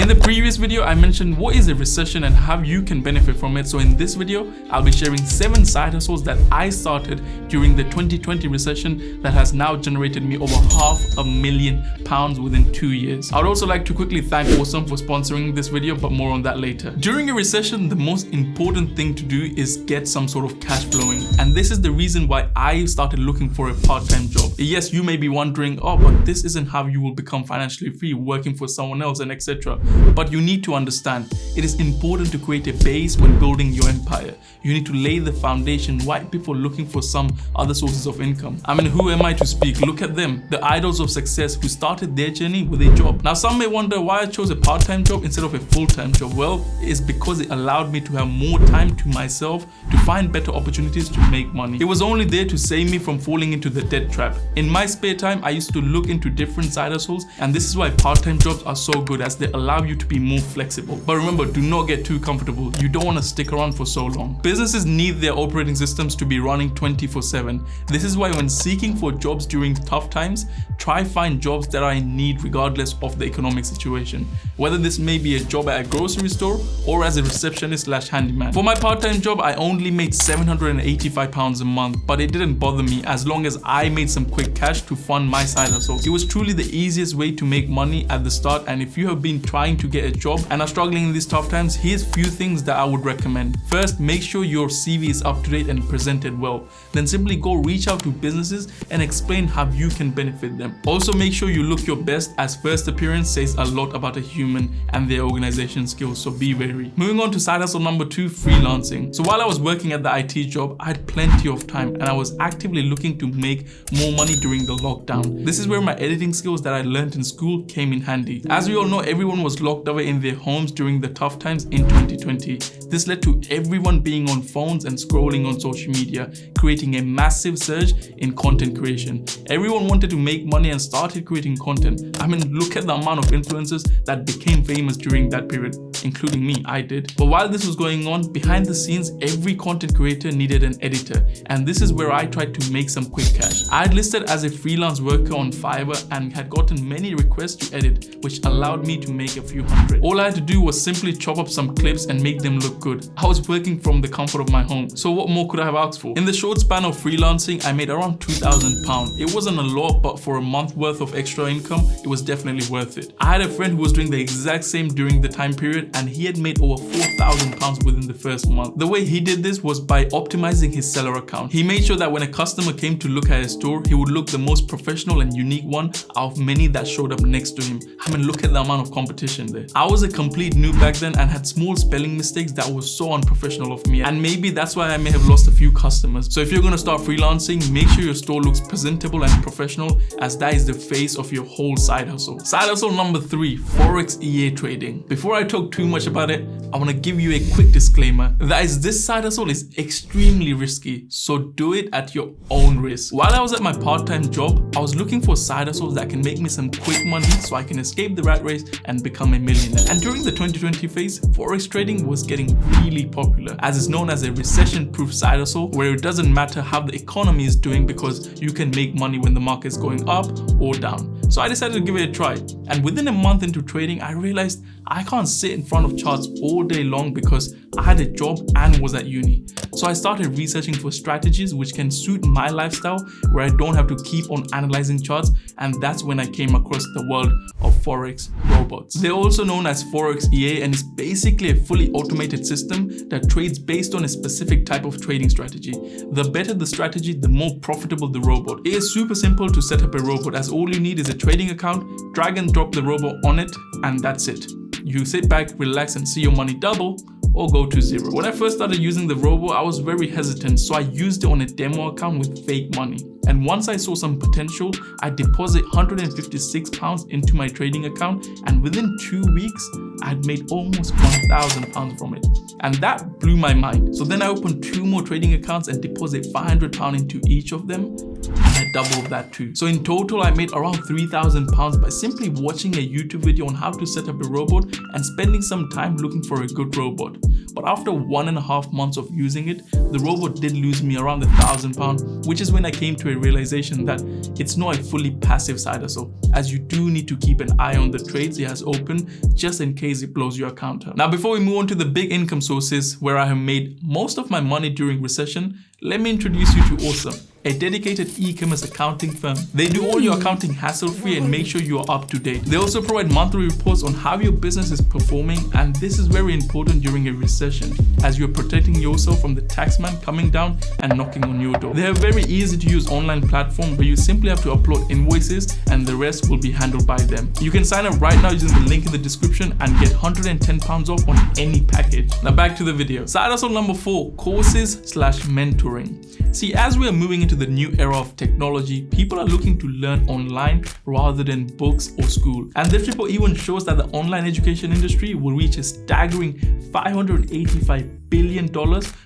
In the previous video, I mentioned what is a recession and how you can benefit from it. So in this video, I'll be sharing 7 side hustles that I started during the 2020 recession that has now generated me over £500,000 within 2 years. I'd also like to quickly thank Awesome for sponsoring this video, but more on that later. During a recession, the most important thing to do is get some sort of cash flowing. And this is the reason why I started looking for a part-time job. Yes, you may be wondering, oh, but this isn't how you will become financially free, working for someone else and etc. But you need to understand, it is important to create a base when building your empire. You need to lay the foundation right before looking for some other sources of income. I mean, who am I to speak? Look at them, the idols of success who started their journey with a job. Now, some may wonder why I chose a part-time job instead of a full-time job. Well, it's because it allowed me to have more time to myself to find better opportunities to make money. It was only there to save me from falling into the debt trap. In my spare time, I used to look into different side hustles, and this is why part-time jobs are so good, as they allow you to be more flexible. But remember, do not get too comfortable. You don't want to stick around for so long. Businesses need their operating systems to be running 24/7. This is why when seeking for jobs during tough times, try find jobs that are in need regardless of the economic situation. Whether this may be a job at a grocery store or as a receptionist/handyman. For my part-time job, I only made £785 a month, but it didn't bother me as long as I made some quick cash to fund my side hustle. It was truly the easiest way to make money at the start, and if you have been trying to get a job and are struggling in these tough times, here's few things that I would recommend. First, make sure your CV is up to date and presented well. Then simply go reach out to businesses and explain how you can benefit them. Also, make sure you look your best, as first appearance says a lot about a human and their organization skills, so be wary. Moving on to side hustle number 2, freelancing. So while I was working at the IT job, I had plenty of time and I was actively looking to make more money during the lockdown. This is where my editing skills that I learned in school came in handy. As we all know, everyone was locked away in their homes during the tough times in 2020. This led to everyone being on phones and scrolling on social media, creating a massive surge in content creation. Everyone wanted to make money and started creating content. I mean, look at the amount of influencers that became famous during that period, including me, I did. But while this was going on, behind the scenes, every content creator needed an editor, and this is where I tried to make some quick cash. I had listed as a freelance worker on Fiverr and had gotten many requests to edit, which allowed me to make a few hundred. All I had to do was simply chop up some clips and make them look good. I was working from the comfort of my home, so what more could I have asked for? In the short span of freelancing, I made around £2,000. It wasn't a lot, but for a month worth of extra income, it was definitely worth it. I had a friend who was doing the exact same during the time period, and he had made over £4,000 within the first month. The way he did this was by optimizing his seller account. He made sure that when a customer came to look at his store, he would look the most professional and unique one out of many that showed up next to him. I mean, look at the amount of competition there. I was a complete noob back then and had small spelling mistakes that was so unprofessional of me, and maybe that's why I may have lost a few customers. So if you're going to start freelancing, make sure your store looks presentable and professional, as that is the face of your whole side hustle. Side hustle number 3, Forex EA trading. Before I talk too much about it, I want to give you a quick disclaimer. That is, this side hustle is extremely risky, so do it at your own risk. While I was at my part-time job, I was looking for side hustles that can make me some quick money so I can escape the rat race and become a millionaire. And during the 2020 phase, Forex trading was getting really popular, as it's known as a recession-proof side hustle, where it doesn't matter how the economy is doing because you can make money when the market is going up or down. So I decided to give it a try, and within a month into trading, I realized I can't sit in front of charts all day long because I had a job and was at uni. So I started researching for strategies which can suit my lifestyle, where I don't have to keep on analyzing charts, and that's when I came across the world of Forex robots. They're also known as Forex EA, and it's basically a fully automated system that trades based on a specific type of trading strategy. The better the strategy, the more profitable the robot. It is super simple to set up a robot, as all you need is a trading account, drag and drop the robot on it, and that's it. You sit back, relax, and see your money double or go to zero. When I first started using the robo, I was very hesitant, so I used it on a demo account with fake money. And once I saw some potential, I deposited £156 into my trading account, and within 2 weeks, I had made almost £1,000 from it. And that blew my mind. So then I opened 2 more trading accounts and deposited £500 into each of them, and I doubled that too. So in total, I made around £3,000 by simply watching a YouTube video on how to set up a robot and spending some time looking for a good robot. But after 1.5 months of using it, the robot did lose me around £1,000, which is when I came to a realization that it's not a fully passive side hustle, as you do need to keep an eye on the trades it has open just in case it blows your account up. Now, before we move on to the big income sources where I have made most of my money during recession, let me introduce you to Awesome, a dedicated e-commerce accounting firm. They do all your accounting hassle-free and make sure you are up to date. They also provide monthly reports on how your business is performing, and this is very important during a recession as you're protecting yourself from the taxman coming down and knocking on your door. They have a very easy to use online platform where you simply have to upload invoices and the rest will be handled by them. You can sign up right now using the link in the description and get £110 off on any package. Now back to the video. Side hustle number 4, courses/mentoring. See, as we are moving into the new era of technology, people are looking to learn online rather than books or school. And this report even shows that the online education industry will reach a staggering $585 billion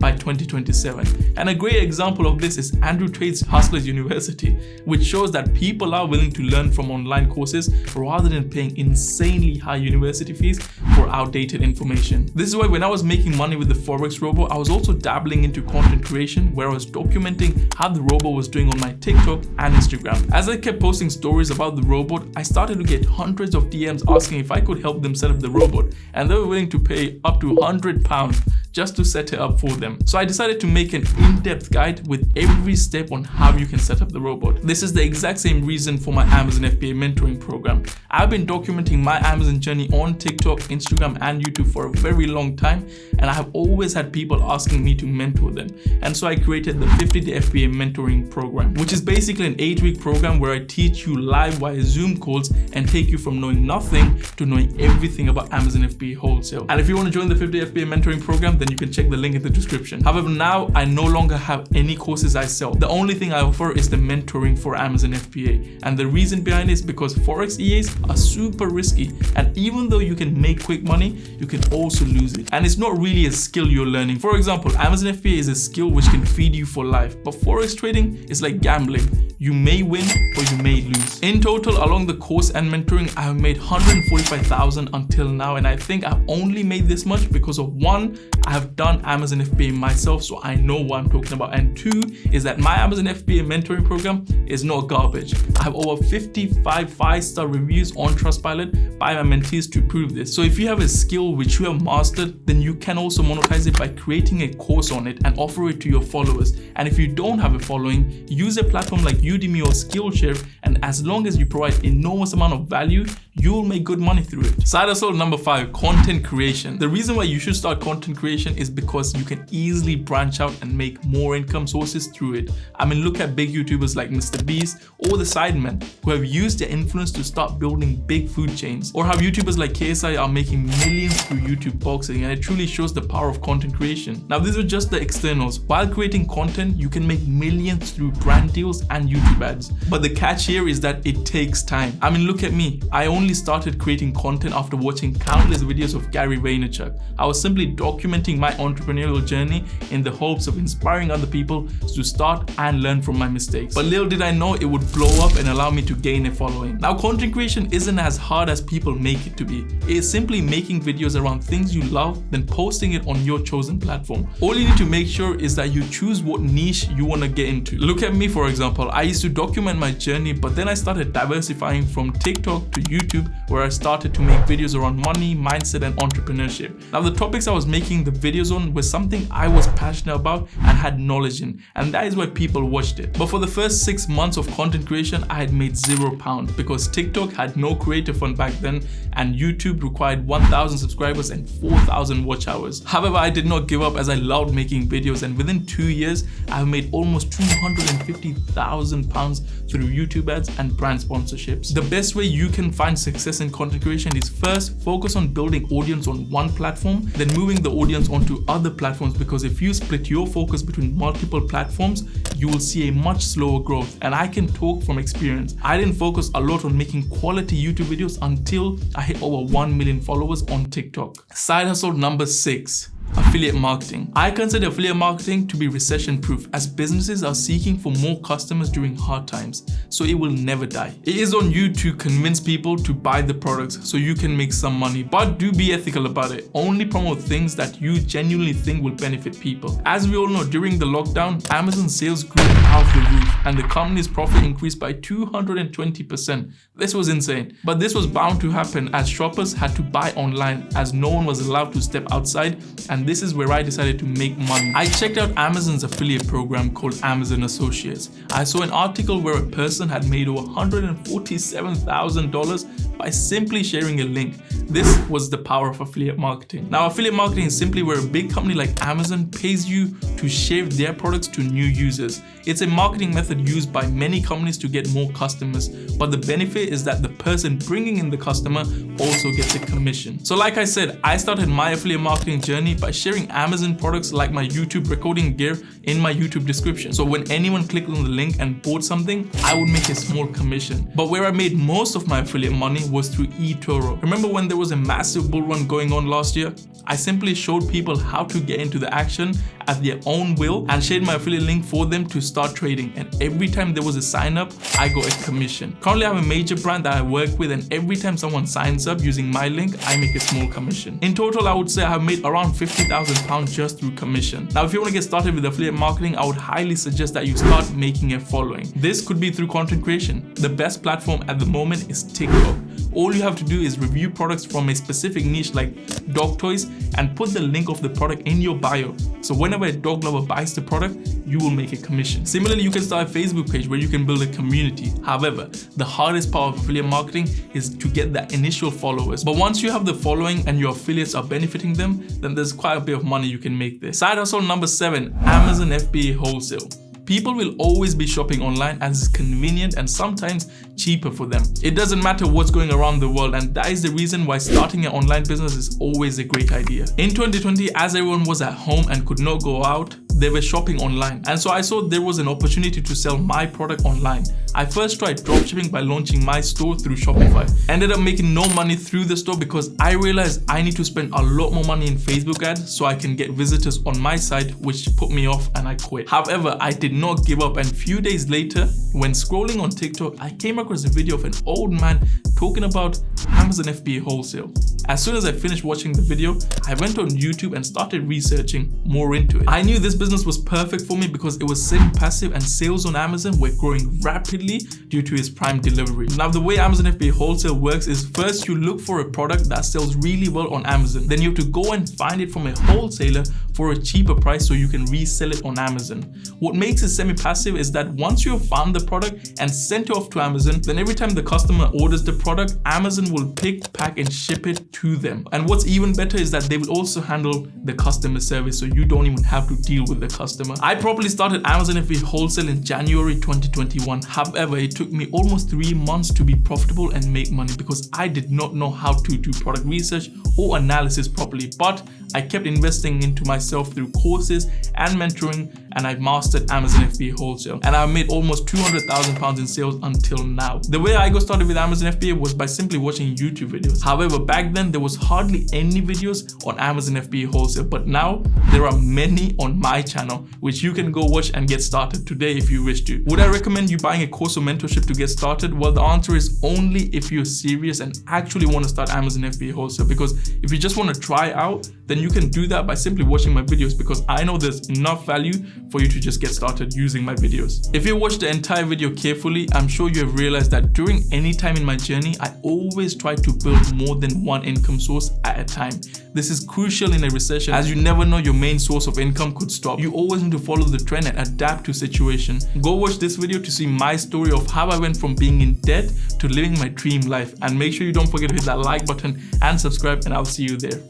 by 2027. And a great example of this is Andrew Tate's Hustlers University, which shows that people are willing to learn from online courses rather than paying insanely high university fees for outdated information. This is why when I was making money with the Forex Robo, I was also dabbling into content creation where I was documenting how the robot was doing on my TikTok and Instagram. As I kept posting stories about the robot, I started to get hundreds of DMs asking if I could help them set up the robot, and they were willing to pay up to £100 just to set it up for them. So I decided to make an in-depth guide with every step on how you can set up the robot. This is the exact same reason for my Amazon FBA mentoring program. I've been documenting my Amazon journey on TikTok, Instagram, and YouTube for a very long time, and I have always had people asking me to mentor them. And so I created the 50-day FBA mentoring program, which is basically an 8-week program where I teach you live via Zoom calls and take you from knowing nothing to knowing everything about Amazon FBA wholesale. And if you want to join the 50-day FBA mentoring program, then you can check the link in the description. However, now I no longer have any courses I sell. The only thing I offer is the mentoring for Amazon FBA. And the reason behind it is because Forex EAs are super risky. And even though you can make quick money, you can also lose it. And it's not really a skill you're learning. For example, Amazon FBA is a skill which can feed you for life. But Forex trading is like gambling. You may win or you may lose. In total, along the course and mentoring, I have made $145,000 until now. And I think I've only made this much because of 1, I have done Amazon FBA myself, so I know what I'm talking about. And 2 is that my Amazon FBA mentoring program is not garbage. I have over 55 5-star reviews on Trustpilot by my mentees to prove this. So if you have a skill which you have mastered, then you can also monetize it by creating a course on it and offer it to your followers. And if you don't have a following, use a platform like Udemy or Skillshare, and as long as you provide enormous amount of value, you'll make good money through it. Side hustle number 5, content creation. The reason why you should start content creation is because you can easily branch out and make more income sources through it. I mean, look at big YouTubers like Mr. Beast or the Sidemen who have used their influence to start building big food chains, or how YouTubers like KSI are making millions through YouTube boxing, and it truly shows the power of content creation. Now, these are just the externals. While creating content, you can make millions through brand deals and YouTube ads. But the catch here is that it takes time. I mean, look at me. I only started creating content after watching countless videos of Gary Vaynerchuk. I was simply documenting my entrepreneurial journey in the hopes of inspiring other people to start and learn from my mistakes. But little did I know it would blow up and allow me to gain a following. Now, content creation isn't as hard as people make it to be. It is simply making videos around things you love, then posting it on your chosen platform. All you need to make sure is that you choose what niche you want to get into. Look at me, for example. I used to document my journey, but then I started diversifying from TikTok to YouTube, where I started to make videos around money, mindset, and entrepreneurship. Now, the topics I was making the videos on were something I was passionate about and had knowledge in, and that is why people watched it. But for the first 6 months of content creation, I had made £0 because TikTok had no creator fund back then, and YouTube required 1,000 subscribers and 4,000 watch hours. However, I did not give up as I loved making videos, and within 2 years, I have made almost £250,000 through YouTube ads and brand sponsorships. The best way you can find success in content creation is first focus on building audience on one platform, then moving the audience onto other platforms, because if you split your focus between multiple platforms, you will see a much slower growth. And I can talk from experience. I didn't focus a lot on making quality YouTube videos until I hit over 1 million followers on TikTok. Side hustle number 6. affiliate marketing. I consider affiliate marketing to be recession-proof as businesses are seeking for more customers during hard times, so it will never die. It is on you to convince people to buy the products so you can make some money, but do be ethical about it. Only promote things that you genuinely think will benefit people. As we all know, during the lockdown, Amazon sales grew out of the roof and the company's profit increased by 220%. This was insane. But this was bound to happen as shoppers had to buy online as no one was allowed to step outside, and this is where I decided to make money. I checked out Amazon's affiliate program called Amazon Associates. I saw an article where a person had made over $147,000 by simply sharing a link. This was the power of affiliate marketing. Now, affiliate marketing is simply where a big company like Amazon pays you to share their products to new users. It's a marketing method used by many companies to get more customers, but the benefit is that the person bringing in the customer also gets a commission. So like I said, I started my affiliate marketing journey by sharing Amazon products like my YouTube recording gear in my YouTube description. So when anyone clicked on the link and bought something, I would make a small commission. But where I made most of my affiliate money was through eToro. Remember when there was a massive bull run going on last year? I simply showed people how to get into the action at their own will and shared my affiliate link for them to start trading, and every time there was a sign up, I got a commission. Currently I have a major brand that I work with, and every time someone signs up using my link, I make a small commission. In total, I would say I have made around £50,000 just through commission. Now, if you want to get started with affiliate marketing, I would highly suggest that you start making a following. This could be through content creation. The best platform at the moment is TikTok. All you have to do is review products from a specific niche like dog toys and put the link of the product in your bio. So whenever a dog lover buys the product, you will make a commission. Similarly, you can start a Facebook page where you can build a community. However, the hardest part of affiliate marketing is to get that initial followers. But once you have the following and your affiliates are benefiting them, then there's quite a bit of money you can make there. Side hustle number 7, Amazon FBA wholesale. People will always be shopping online as it's convenient and sometimes cheaper for them. It doesn't matter what's going around the world, and that is the reason why starting an online business is always a great idea. In 2020, as everyone was at home and could not go out, they were shopping online, and so I saw there was an opportunity to sell my product online. I first tried dropshipping by launching my store through Shopify. Ended up making no money through the store because I realized I need to spend a lot more money in Facebook ads so I can get visitors on my site, which put me off and I quit. However, I did not give up, and a few days later, when scrolling on TikTok, I came across a video of an old man talking about Amazon FBA wholesale. As soon as I finished watching the video, I went on YouTube and started researching more into it. I knew this business was perfect for me because it was semi-passive and sales on Amazon were growing rapidly due to its prime delivery. Now, the way Amazon FBA wholesale works is first you look for a product that sells really well on Amazon. Then you have to go and find it from a wholesaler for a cheaper price so you can resell it on Amazon. What makes it semi-passive is that once you have found the product and sent it off to Amazon, then every time the customer orders the product, Amazon will pick, pack and ship it to them. And what's even better is that they will also handle the customer service, so you don't even have to deal with the customer. I properly started Amazon FBA wholesale in January 2021. However, it took me almost 3 months to be profitable and make money because I did not know how to do product research or analysis properly, but I kept investing into myself through courses and mentoring, and I mastered Amazon FBA wholesale, and I've made almost £200,000 in sales until now. The way I got started with Amazon FBA was by simply watching YouTube videos. However, back then there was hardly any videos on Amazon FBA wholesale, but now there are many on my channel, which you can go watch and get started today if you wish to. Would I recommend you buying a course or mentorship to get started? Well, the answer is only if you're serious and actually want to start Amazon FBA wholesale, because if you just want to try out, then you can do that by simply watching my videos, because I know there's enough value for you to just get started using my videos. If you watch the entire video carefully, I'm sure you have realized that during any time in my journey, I always try to build more than one income source at a time. This is crucial in a recession, as you never know your main source of income could stop. You always need to follow the trend and adapt to situation. Go watch this video to see my story of how I went from being in debt to living my dream life, and make sure you don't forget to hit that like button and subscribe, and I'll see you there.